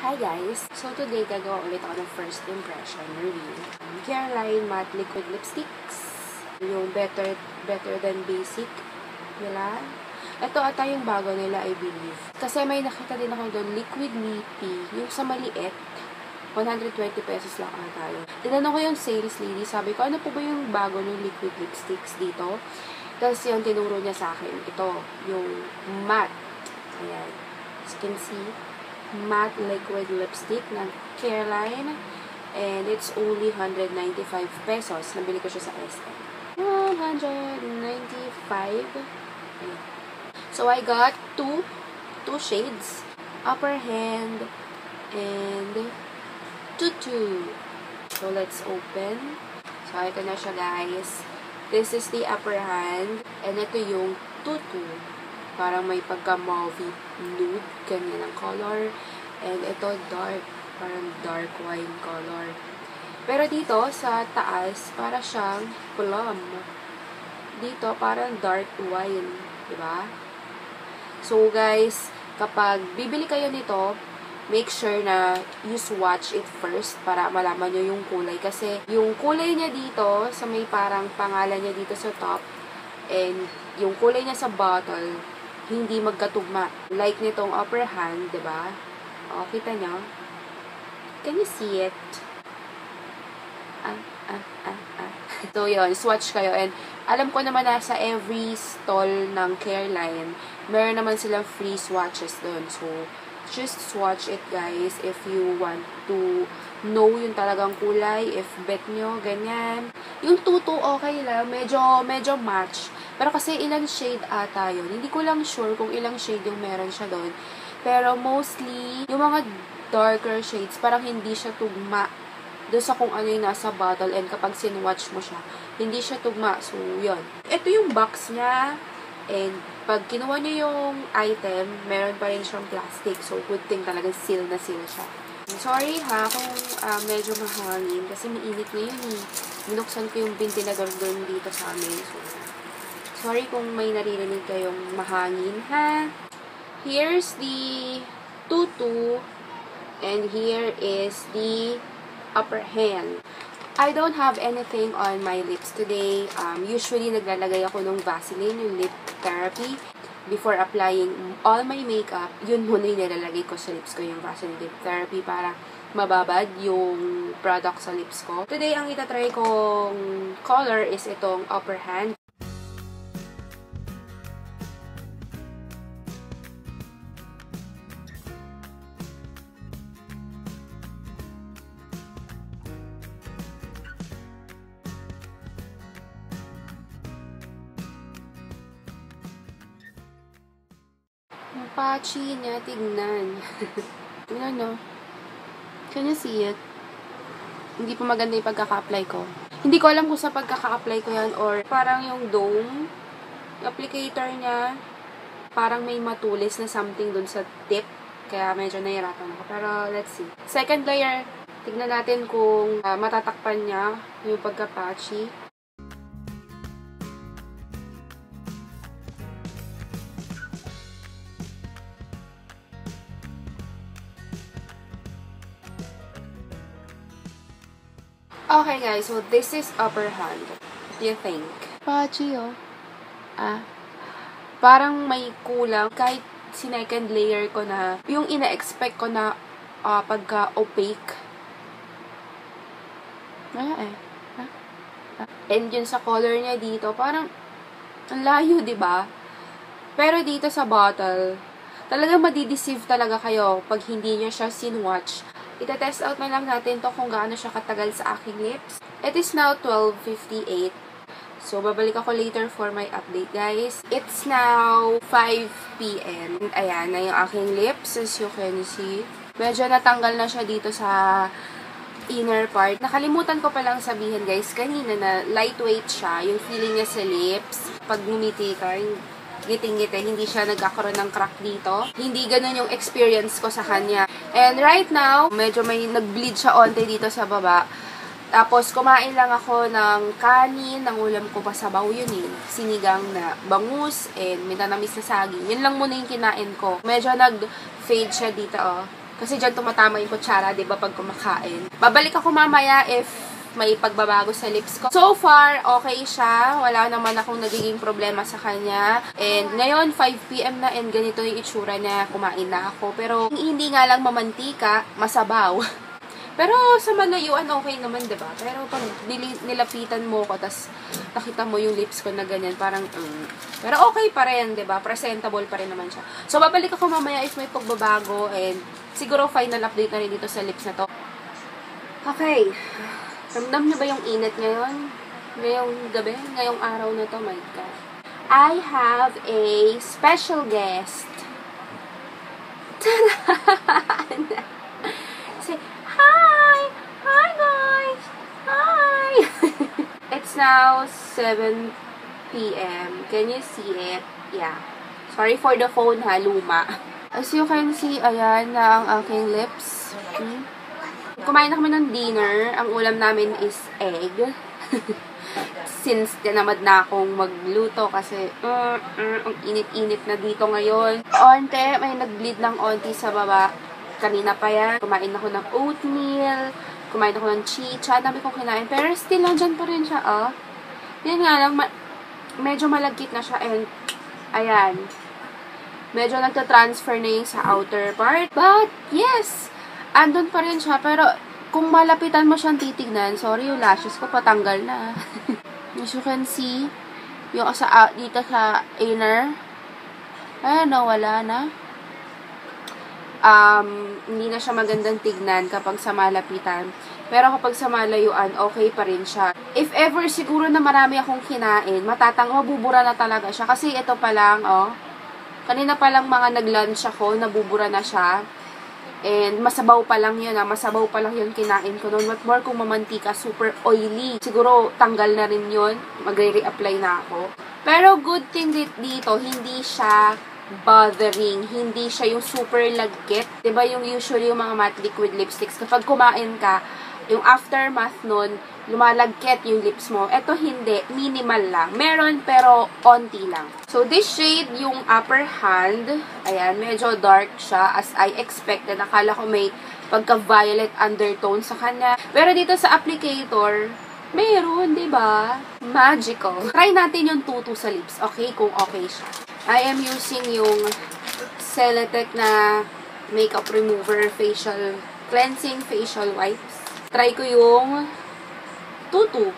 Hi guys! So today gagawa ulit ako ng first impression review. Careline Matte Liquid Lipsticks. Yung better than basic nila. Ito ata yung bago nila, I believe. Kasi may nakita din ako doon, Liquid Nippy. Yung sa maliit, 120 pesos lang ata yun. Tinanong ko yung sales lady, sabi ko, ano po ba yung bago ng liquid lipsticks dito? Tapos yung tinuro niya sa akin, ito, yung matte. Ayan. As you can see, matte liquid lipstick ng Careline. And it's only 195 pesos. Nabili ko siya sa SM. 195. Ayan. So, I got two shades. Upper hand and tutu. So, let's open. So, ito na siya, guys. This is the upper hand. And ito yung tutu. Parang may pagka-mauve nude. Ganyan ang color. And ito, dark. Parang dark wine color. Pero dito, sa taas, para siyang plum. Dito, parang dark wine. Diba? So, guys, kapag bibili kayo nito, make sure na you swatch it first para malaman nyo yung kulay. Kasi yung kulay niya dito, sa may parang pangalan niya dito sa top, and yung kulay niya sa bottle, hindi magkatugma. Like nitong upper hand, diba? O, kita nyo? Can you see it? So, yun, swatch kayo. And alam ko naman na sa every stall ng Careline, meron naman silang free swatches doon. So, just swatch it, guys, if you want to know yung talagang kulay, if bet nyo, ganyan. Yung tutu, okay lang. Medyo match. Pero kasi ilang shade ata yun. Hindi ko lang sure kung ilang shade yung meron siya doon. Pero mostly, yung mga darker shades, parang hindi siya tugma doon sa kung ano yung nasa bottle, and kapag sinwatch mo siya, hindi siya tugma. So, yun. Ito yung box niya, and pag kinuha niyo yung item, meron pa rin siyang plastic. So, good thing talaga, seal na seal siya. Sorry ha, kung medyo mahangin, kasi mainit na yun eh. Binuksan ko yung ventilador doon dito sa amin. So, sorry kung may naririnig kayong mahangin ha. Here's the tutu, and here is the upper hand. I don't have anything on my lips today. Usually, naglalagay ako ng Vaseline, yung lip therapy. Before applying all my makeup, yun muna yung nilalagay ko sa lips ko, yung Vaseline lip therapy, para mababad yung product sa lips ko. Today, ang itatry kong color is itong upper hand. Ang patchy niya, tignan. Tignan, no? Can you see it? Hindi pa maganda yung pagkaka-apply ko. Hindi ko alam kung sa pagkaka-apply ko yan, or parang yung dome, applicator niya, parang may matulis na something dun sa tip. Kaya medyo nahirapan ako. Pero let's see. Second layer, tignan natin kung matatakpan niya yung pagka-patchy. Okay guys, so this is upper hand. What do you think? Patchy, oh. Parang may kulang. Kahit second layer ko na, yung ina-expect ko na pagka-opaque. And yun sa color niya dito, parang ang layo, diba? Pero dito sa bottle, talagang madideceive talaga kayo pag hindi nyo siya sinwatch. Ita-test out na lang natin to kung gaano siya katagal sa aking lips. It is now 12:58. So, babalik ako later for my update, guys. It's now 5 p.m. And ayan na yung aking lips, as you can see. Medyo natanggal na siya dito sa inner part. Nakalimutan ko palang sabihin, guys, kanina na lightweight siya. Yung feeling niya sa lips. Pag ngumiti ka, ngiting-ngiti, hindi siya nagkakaroon ng crack dito. Hindi ganun yung experience ko sa kanya. And right now, medyo may nag-bleed siya onte dito sa baba. Tapos, kumain lang ako ng kanin, ng ulam ko pa sabaw yun eh. Sinigang na bangus, and minanamis na saging. Yun lang muna yung kinain ko. Medyo nag-fade siya dito, oh. Kasi dyan tumatama yung kutsara, di ba, pag kumakain. Babalik ako mamaya if may pagbabago sa lips ko. So far, okay siya. Wala naman akong nagiging problema sa kanya. And ngayon, 5 PM na and ganito yung itsura na kumain na ako. Pero hindi nga lang mamantika, masabaw. Pero sa malayuan, okay naman, diba? Pero pag nilapitan mo ko, tas nakita mo yung lips ko na ganyan, parang, Pero okay pa rin, diba? Presentable pa rin naman siya. So, babalik ako mamaya if may pagbabago, and siguro final update na rin dito sa lips na to. Okay. Ramdam niyo ba yung init ngayon? Ngayong gabi? Ngayong araw na to, my God. I have a special guest. Tada! Say, hi! Hi, guys! Hi! It's now 7 PM. Can you see it? Yeah. Sorry for the phone, ha? Luma. As you can see, ayan na ang aking lips. Kumain na kami ng dinner. Ang ulam namin is egg. Since tinamad na akong magluto kasi ang init-init na dito ngayon. Onte, may nag-bleed ng onti sa baba. Kanina pa yan. Kumain ako ng oatmeal. Kumain ako ng chicha. Dami kong kinain. Pero still, nandyan pa rin siya, oh. Yan nga lang, medyo malagkit na siya. And, ayan. Medyo nagta-transfer na yung sa outer part. But, yes! Andun pa rin siya. Pero, kung malapitan mo siyang titignan, sorry, yung lashes ko patanggal na. As you can see, yung dito sa inner, ayan, wala na. Hindi na siya magandang tignan kapag sa malapitan. Pero kapag sa malayuan, okay pa rin siya. If ever siguro na marami akong kinain, mabubura na talaga siya. Kasi ito pa lang, oh. Kanina pa lang mga nag-lunch ako, nabubura na siya. And masabaw pa lang yun, masabaw pa lang yun kinain ko noon. What more kung mamantika, super oily. Siguro tanggal na rin yun, magre-reapply na ako. Pero good thing dito, hindi siya bothering, hindi siya yung super lagkit. Diba yung usually yung mga matte liquid lipsticks, kapag kumain ka, yung aftermath nun, lumalagkit yung lips mo. Ito hindi, minimal lang. Meron pero onti lang. So this shade, yung upper hand, ayan, medyo dark siya as I expected. Nakala ko may pagka-violet undertone sa kanya. Pero dito sa applicator, meron, diba? Magical. Try natin yung tutu sa lips, okay? Kung okay siya. I am using yung Celotex na makeup remover facial cleansing facial wipes. Try ko yung tutu.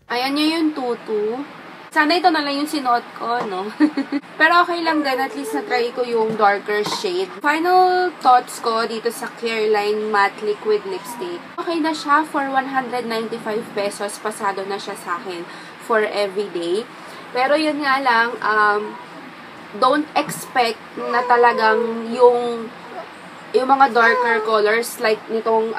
Ayan nyo yung tutu. Sana ito na lang yung sinuot ko, no? Pero okay lang din. At least na-try ko yung darker shade. Final thoughts ko dito sa Careline Matte Liquid Lipstick. Okay na siya for 195 pesos. Pasado na siya sa akin for everyday. Pero yun nga lang, don't expect na talagang yung mga darker colors like nitong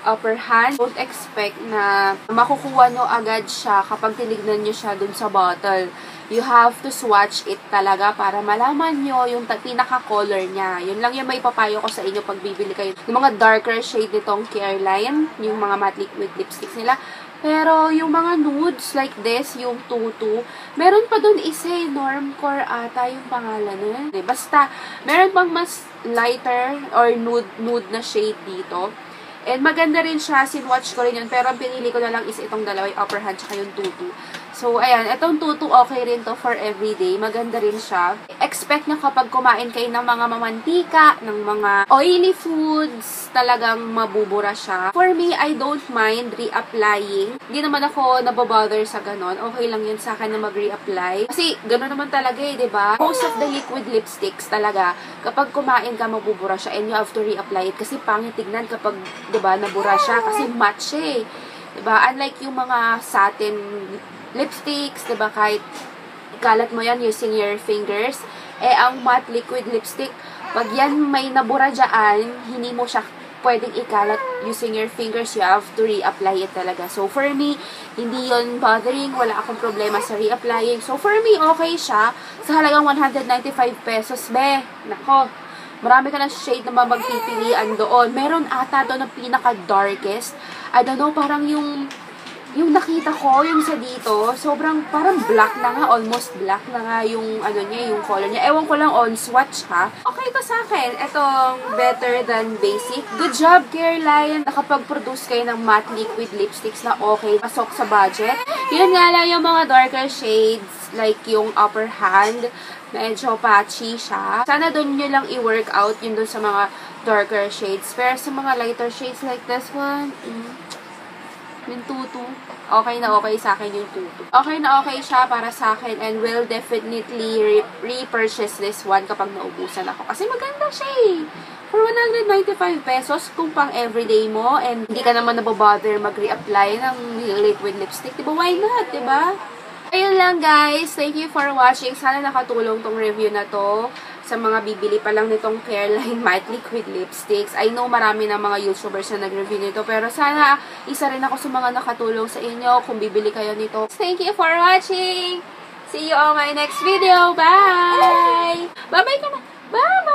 upper hand, don't expect na makukuha nyo agad siya kapag tinignan nyo siya dun sa bottle. You have to swatch it talaga para malaman nyo yung pinaka-color niya. Yun lang yung may papayo ko sa inyo pag bibili kayo. Yung mga darker shade nitong Careline, yung mga matte liquid lipsticks nila. Pero yung mga nudes like this, yung tutu, meron pa dun isa, Normcore ata yung pangalan nun. Basta, meron pang mas lighter or nude na shade dito. And maganda rin siya, sinwatch ko rin yun. Pero ang pinili ko na lang is itong dalawa, yung upper hand tsaka yung tutu. So, ayan, itong tutu okay rin to for everyday. Maganda rin siya. Expect nyo kapag kumain kayo ng mga mamantika, ng mga oily foods, talagang mabubura siya. For me, I don't mind reapplying. Hindi naman ako nabobother sa ganon. Okay lang yun sa akin na mag-reapply. Kasi, ganon naman talaga eh, diba? Most of the liquid lipsticks talaga, kapag kumain ka, mabubura siya and you have to reapply it. Kasi pangit tignan kapag, diba, nabura siya. Kasi matte siya eh. Diba? Unlike yung mga satin lipsticks, diba, kahit ikalat mo yan using your fingers, ang matte liquid lipstick, pag yan may nabura dyan, hindi mo siya pwedeng ikalat using your fingers, you have to reapply it talaga. So, for me, hindi yon bothering, wala akong problema sa reapplying. So, for me, okay siya. Sa halagang 195 pesos, be, nako, Marami ka ng shade na mapagpipilian doon. Meron ata doon ang pinaka-darkest. I don't know, parang yung nakita ko, yung sa dito, sobrang parang black na nga, almost black na nga yung ano niya, yung color niya. Ewan ko lang on swatch ha. Okay to sa akin. Itong Better Than Basic. Good job, Careline. Nakapag-produce kayo ng matte liquid lipsticks na okay, pasok sa budget. Yun nga lang yung mga darker shades, like yung upper hand, medyo patchy siya. Sana doon nyo lang i-work out yun doon sa mga darker shades. Pero sa mga lighter shades like this one, yung tutu, okay na okay sa akin yung tutu. Okay na okay siya para sa akin and will definitely repurchase this one kapag naubusan ako. Kasi maganda siya eh. For 195 pesos kung pang everyday mo and hindi ka naman nababother mag-reapply ng liquid lipstick. Diba? Why not? Diba? Ayun lang guys. Thank you for watching. Sana nakatulong tong review na to sa mga bibili pa lang nitong Careline Matte Liquid Lipsticks. I know marami na mga YouTubers na nag-review nito, pero sana isa rin ako sa mga nakatulong sa inyo kung bibili kayo nito. Thank you for watching! See you on my next video! Bye! Bye-bye ka na! Bye!